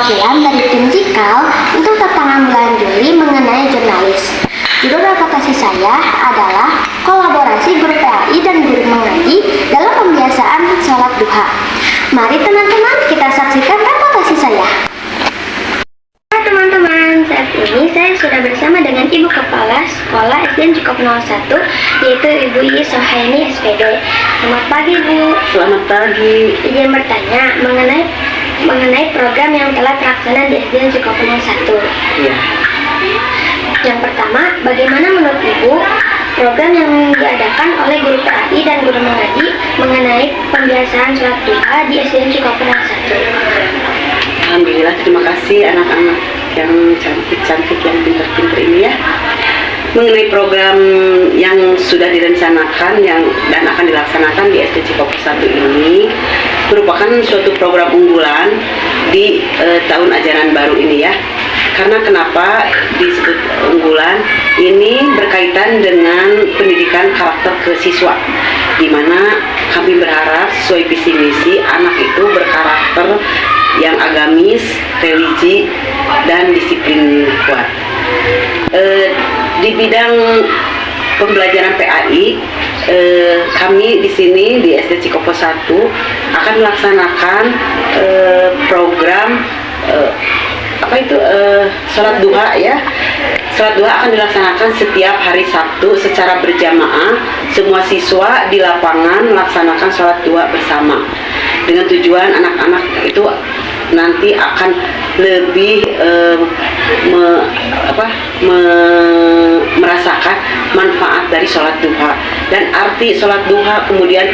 perwakilan dari tim Cikal untuk tantangan bulan Juli mengenai jurnalis. Judul reportasi saya adalah kolaborasi guru PAI dan guru mengaji dalam pembiasaan sholat duha. Mari teman-teman kita saksikan reportasi saya. Hai teman-teman, saat ini saya sudah bersama dengan Ibu Kepala Sekolah SD Cikop 01, yaitu Ibu Iis Sohaini SPD. Selamat pagi Bu. Selamat pagi. Izin bertanya mengenai program yang telah terlaksana di SD Cikop 01. Iya. Yang pertama, bagaimana menurut Ibu program yang diadakan oleh guru PAI dan guru mengaji mengenai pembiasaan sholat duha di SD Cikop 01? Alhamdulillah, terima kasih anak-anak yang cantik-cantik, yang pintar-pintar ini ya. Mengenai program yang sudah direncanakan dan akan dilaksanakan di SD Cikop 1 ini merupakan suatu program unggulan di tahun ajaran baru ini ya. Karena kenapa disebut unggulan? Ini berkaitan dengan pendidikan karakter ke siswa, di mana kami berharap sesuai visi misi anak itu berkarakter yang agamis, religi, dan disiplin kuat. Di bidang pembelajaran PAI, kami di sini di SD Cikop 1 akan melaksanakan program sholat duha ya. Sholat duha akan dilaksanakan setiap hari Sabtu secara berjamaah. Semua siswa di lapangan melaksanakan sholat duha bersama, dengan tujuan anak-anak itu nanti akan lebih merasakan manfaat dari sholat duha dan arti sholat duha, kemudian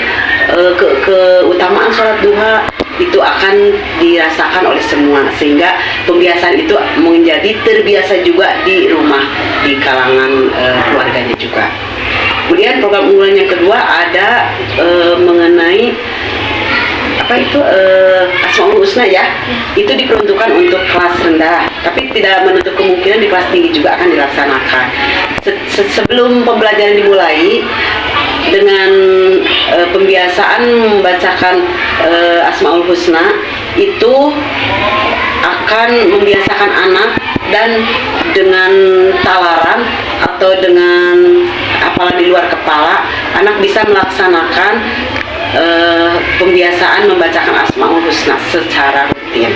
keutamaan sholat duha itu akan dirasakan oleh semua, sehingga pembiasaan itu menjadi terbiasa juga di rumah, di kalangan keluarganya juga. Kemudian program unggulan yang kedua ada mengenai Asmaul Husna ya. Itu diperuntukkan untuk kelas rendah, tapi tidak menutup kemungkinan di kelas tinggi juga akan dilaksanakan. Sebelum pembelajaran dimulai, dengan pembiasaan membacakan Asmaul Husna, itu akan membiasakan anak, dan dengan talaran atau dengan hafalan di luar kepala, anak bisa melaksanakan pembiasaan membacakan Asmaul Husna secara rutin.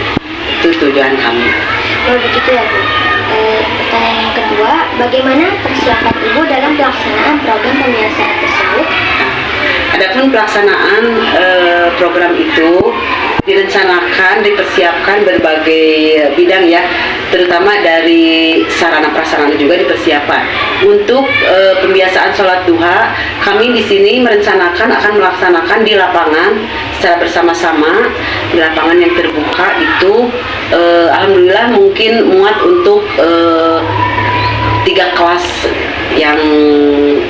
Itu tujuan kami. Oh begitu ya Bu. Pertanyaan yang kedua, bagaimana persiapan Ibu dalam pelaksanaan program pembiasaan tersebut? Adapun pelaksanaan program itu direncanakan, dipersiapkan berbagai bidang ya, terutama dari sarana prasarana juga dipersiapkan. Untuk pembiasaan sholat duha, kami di sini merencanakan akan melaksanakan di lapangan secara bersama-sama, di lapangan yang terbuka itu. Alhamdulillah mungkin muat untuk 3 kelas yang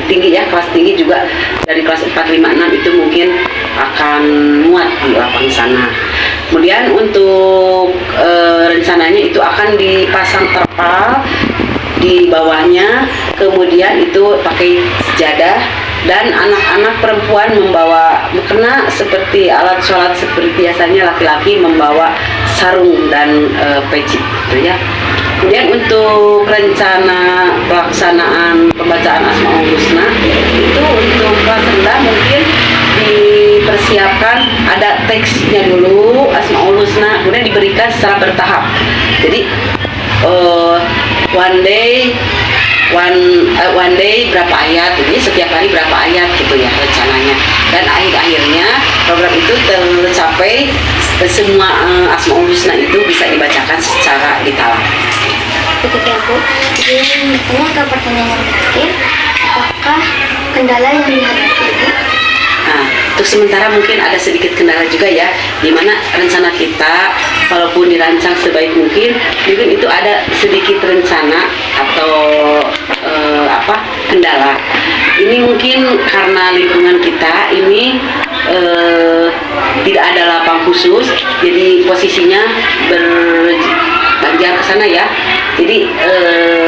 tinggi ya, kelas tinggi juga dari kelas 4, 5, 6 itu mungkin akan muat di lapangan sana. Kemudian untuk rencananya itu akan dipasang terpal di bawahnya, kemudian itu pakai sejadah, dan anak-anak perempuan membawa mukena seperti alat sholat seperti biasanya laki-laki membawa sarung dan peci gitu ya. Kemudian untuk rencana pelaksanaan pembacaan Asmaul Husna itu untuk kelas rendah mungkin dipersiapkan ada teksnya dulu Asmaul Husna, kemudian diberikan secara bertahap. Jadi one day berapa ayat, jadi setiap hari berapa ayat gitu ya rencananya. Dan akhirnya program itu tercapai, semua Asmaul Husna itu bisa dibacakan secara ditalang. Begitu ya Bu. Jadi bertanya ke pertanyaan yang terakhir, apakah kendala yang dihadapi Ibu? Nah, untuk sementara mungkin ada sedikit kendala juga ya, dimana rencana kita walaupun dirancang sebaik mungkin itu ada sedikit rencana atau kendala. Ini mungkin karena lingkungan kita ini tidak ada lapang khusus, jadi posisinya berbanjar ke sana ya. Jadi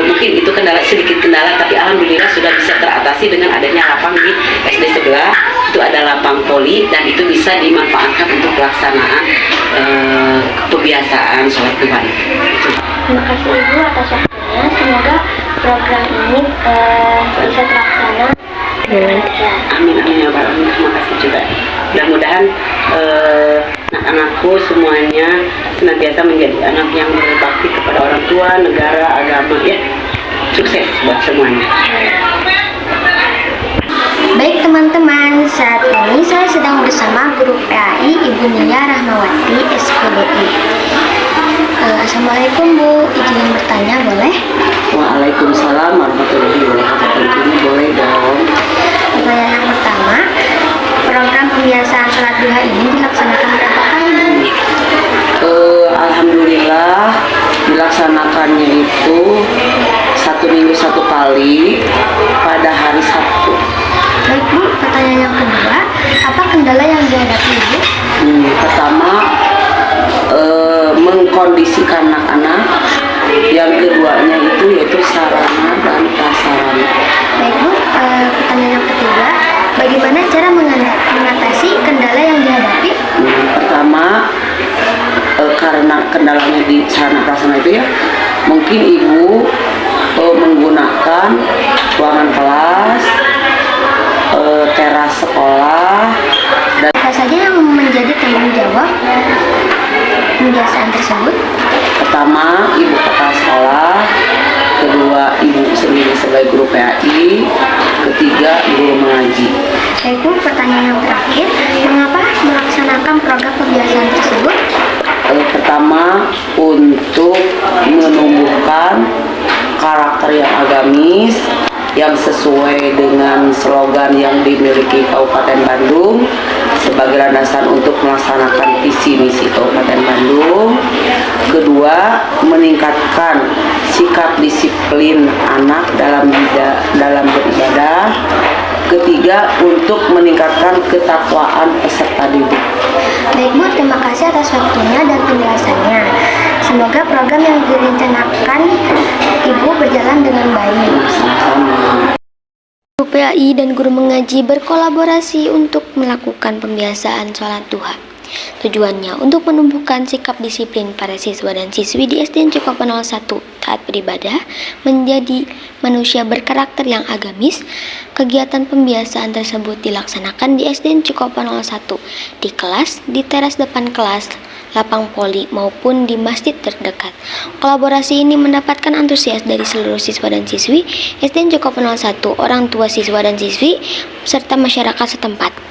mungkin itu sedikit kendala, tapi alhamdulillah sudah bisa teratasi dengan adanya lapang di SD sebelah. itu ada lapang voli dan itu bisa dimanfaatkan untuk pelaksanaan kebiasaan sholat duha itu. Terima kasih Ibu atas waktunya. Semoga program ini bisa terlaksana dengan lancar. Amin amin ya Rabbal alamin. Terima kasih juga. Mudah-mudahan anak-anakku semuanya senantiasa menjadi anak yang berbakti kepada orang tua, negara, agama ya. Sukses buat semuanya. Baik teman-teman, saat ini saya sedang bersama guru PAI Ibu Nia Rahmawati SPDI. Assalamualaikum Bu, izin bertanya boleh? Waalaikumsalam warahmatullahi wabarakatuh. Ini boleh dong. Pertanyaan yang pertama, program pembiasaan sholat duha ini dilaksanakan berapa kali? Alhamdulillah dilaksanakannya itu 1 minggu 1 kali pada hari Sabtu. Baik Bu, pertanyaan yang kedua, apa kendala yang dihadapi Ibu? Pertama mengkondisikan anak-anak, yang keduanya itu yaitu sarana dan prasarana. Baik Bu, pertanyaan yang ketiga, bagaimana cara mengatasi kendala yang dihadapi? Pertama karena kendalanya di sarana prasarana itu ya, mungkin ibu menggunakan ruangan kelas, teras sekolah, dan Apa saja yang menjadi tanggung jawab pembiasaan tersebut? pertama ibu kepala sekolah, kedua ibu sendiri sebagai guru PAI, ketiga guru mengaji. Baik Bu, pertanyaan yang terakhir, mengapa melaksanakan program pembiasaan tersebut? Pertama untuk menumbuhkan karakter yang agamis yang sesuai dengan slogan yang dimiliki Kabupaten Bandung sebagai landasan untuk melaksanakan visi misi Kabupaten Bandung. Kedua, meningkatkan sikap disiplin anak dalam beribadah. Ketiga, untuk meningkatkan ketakwaan peserta didik. Baik Bu, terima kasih atas waktunya dan penjelasannya. Semoga program yang direncanakan Ibu berjalan dengan baik. Guru PAI dan guru mengaji berkolaborasi untuk melakukan pembiasaan sholat duha. Tujuannya untuk menumbuhkan sikap disiplin para siswa dan siswi di SDN Cikopo 01 taat beribadah, menjadi manusia berkarakter yang agamis. Kegiatan pembiasaan tersebut dilaksanakan di SDN Cikopo 01, di kelas, di teras depan kelas, lapang voli maupun di masjid terdekat. Kolaborasi ini mendapatkan antusias dari seluruh siswa dan siswi SDN Cikopo 01, orang tua siswa dan siswi, serta masyarakat setempat.